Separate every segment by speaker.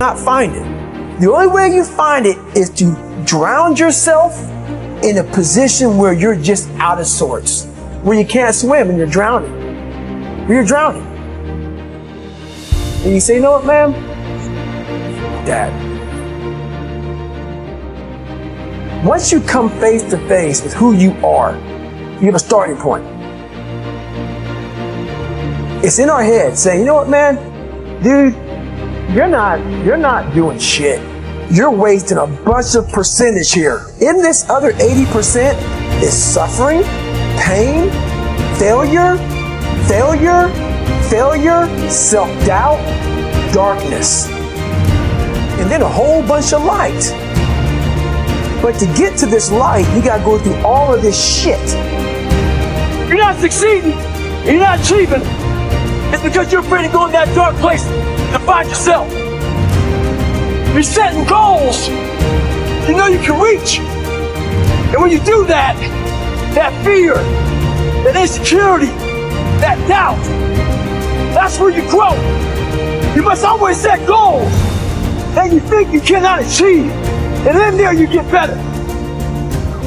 Speaker 1: not find it. The only way you find it is to drown yourself in a position where you're just out of sorts, where you can't swim and you're drowning. Where you're drowning. And you say, you know what, ma'am? Dad. Once you come face to face with who you are, you have a starting point. It's in our head saying, you know what, man? Dude, you're not doing shit. You're wasting a bunch of percentage here. In this other 80% is suffering, pain, failure, self-doubt, darkness, and then a whole bunch of light. But to get to this light, you gotta go through all of this shit. You're not succeeding, you're not achieving. It's because you're afraid to go in that dark place to find yourself. You're setting goals you know you can reach. And when you do that, that fear, that insecurity, that doubt, that's where you grow. You must always set goals that you think you cannot achieve. And then there you get better.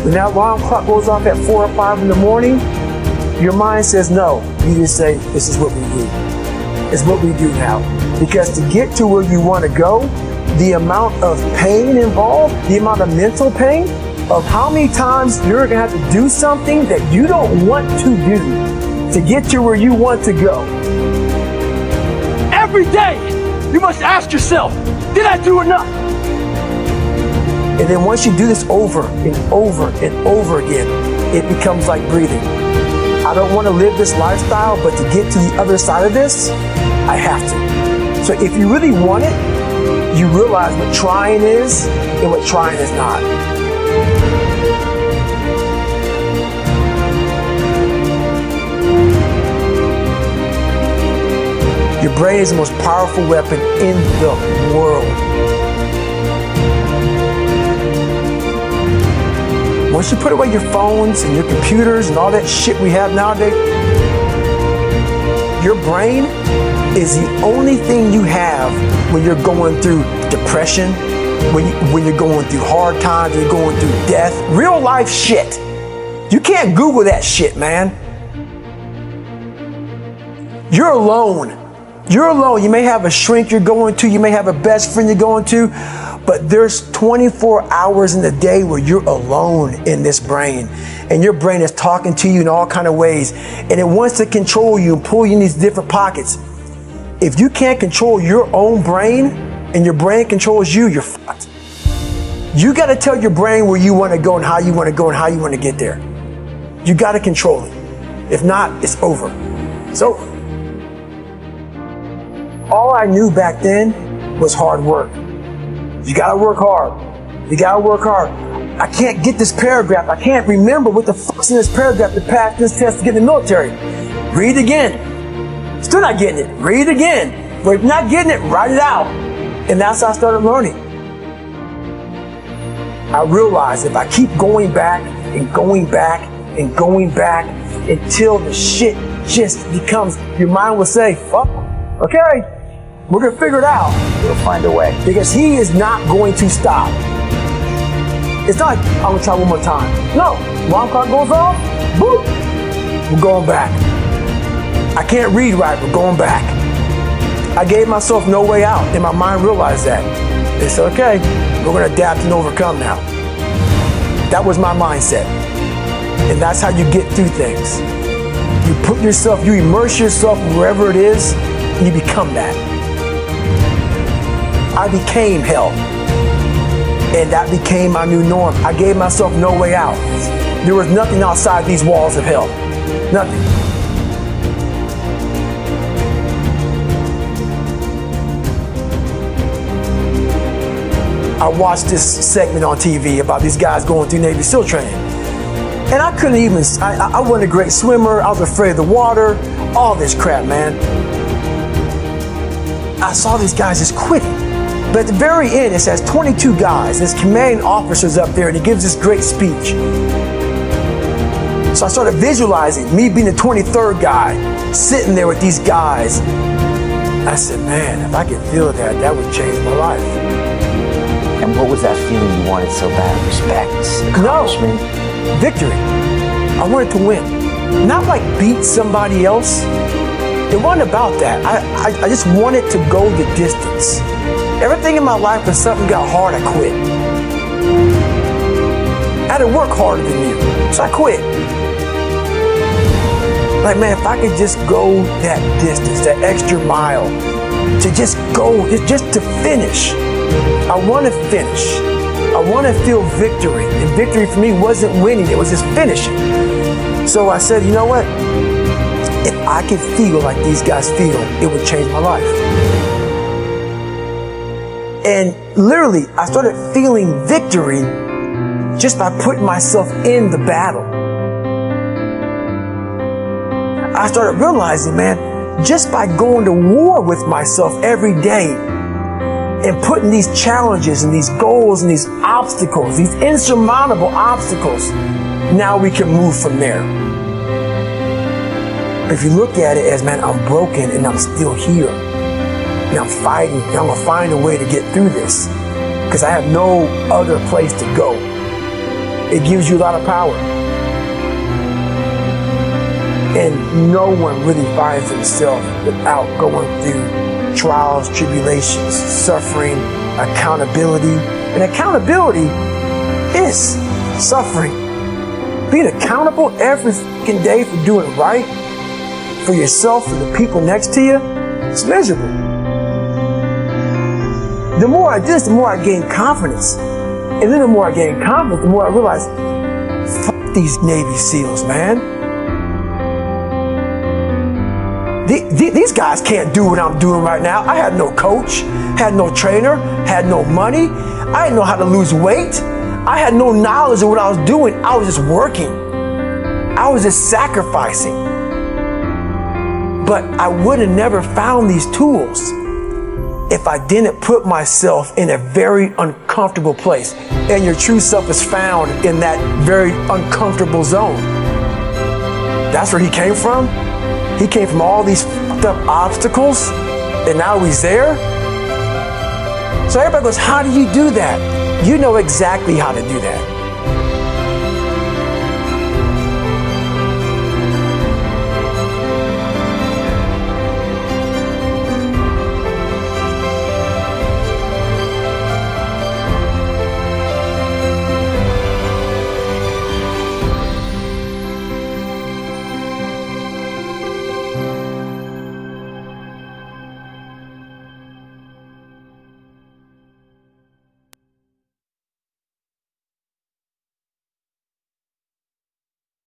Speaker 1: When that alarm clock goes off at 4 or 5 in the morning, your mind says no. You just say, this is what we do. It's what we do now. Because to get to where you want to go, the amount of pain involved, the amount of mental pain, of how many times you're going to have to do something that you don't want to do to get to where you want to go. Every day, you must ask yourself, did I do enough? And then once you do this over and over and over again, it becomes like breathing. I don't want to live this lifestyle, but to get to the other side of this, I have to. So if you really want it, you realize what trying is and what trying is not. Your brain is the most powerful weapon in the world. Once you put away your phones and your computers and all that shit we have nowadays, your brain is the only thing you have when you're going through depression, when you're going through hard times, when you're going through death, real life shit. You can't Google that shit, man. You're alone. You're alone. You may have a shrink you're going to, you may have a best friend you're going to, but there's 24 hours in the day where you're alone in this brain. And your brain is talking to you in all kinds of ways. And it wants to control you and pull you in these different pockets. If you can't control your own brain and your brain controls you, you're fucked. You got to tell your brain where you want to go and how you want to go and how you want to get there. You got to control it. If not, it's over. It's over. All I knew back then was hard work. You gotta work hard. You gotta work hard. I can't get this paragraph. I can't remember what the fuck's in this paragraph to pass this test to get in the military. Read it again. Still not getting it. Read it again. But if you're not getting it, write it out. And that's how I started learning. I realized if I keep going back and going back and going back until the shit just becomes, your mind will say, fuck, okay. We're going to figure it out. We'll find a way. Because he is not going to stop. It's not like, I'm going to try one more time. No. Alarm clock goes off, boop. We're going back. I can't read right, we're going back. I gave myself no way out, and my mind realized that. They said, okay, we're going to adapt and overcome now. That was my mindset. And that's how you get through things. You put yourself, you immerse yourself wherever it is, and you become that. I became hell. And that became my new norm. I gave myself no way out. There was nothing outside these walls of hell. Nothing. I watched this segment on TV about these guys going through Navy SEAL training. And I couldn't even, I wasn't a great swimmer. I was afraid of the water. All this crap, man. I saw these guys just quitting. But at the very end, it says 22 guys. This commanding officer's up there, and he gives this great speech. So I started visualizing me being the 23rd guy, sitting there with these guys. I said, man, if I could feel that, that would change my life.
Speaker 2: And what was that feeling you wanted so bad? Respect, accomplishment?
Speaker 1: No, victory. I wanted to win. Not like beat somebody else. It wasn't about that. I just wanted to go the distance. Everything in my life, when something got hard, I quit. I had to work harder than you, so I quit. Like, man, if I could just go that distance, that extra mile, to just go, just to finish. I want to finish. I want to feel victory. And victory for me wasn't winning, it was just finishing. So I said, you know what? If I could feel like these guys feel, it would change my life. And literally, I started feeling victory just by putting myself in the battle. I started realizing, man, just by going to war with myself every day and putting these challenges and these goals and these obstacles, these insurmountable obstacles, now we can move from there. If you look at it as, man, I'm broken and I'm still here. And I'm fighting and I'm going to find a way to get through this because I have no other place to go. It gives you a lot of power. And no one really finds himself without going through trials, tribulations, suffering, accountability. And accountability is suffering. Being accountable every fucking day for doing right for yourself, for the people next to you, it's miserable. The more I do this, the more I gain confidence. And then the more I gain confidence, the more I realize, fuck these Navy SEALs, man. These guys can't do what I'm doing right now. I had no coach, had no trainer, had no money. I didn't know how to lose weight. I had no knowledge of what I was doing. I was just working. I was just sacrificing. But I would have never found these tools if I didn't put myself in a very uncomfortable place. And your true self is found in that very uncomfortable zone. That's where he came from. He came from all these fucked up obstacles, and now he's there. So everybody goes, how do you do that? You know exactly how to do that.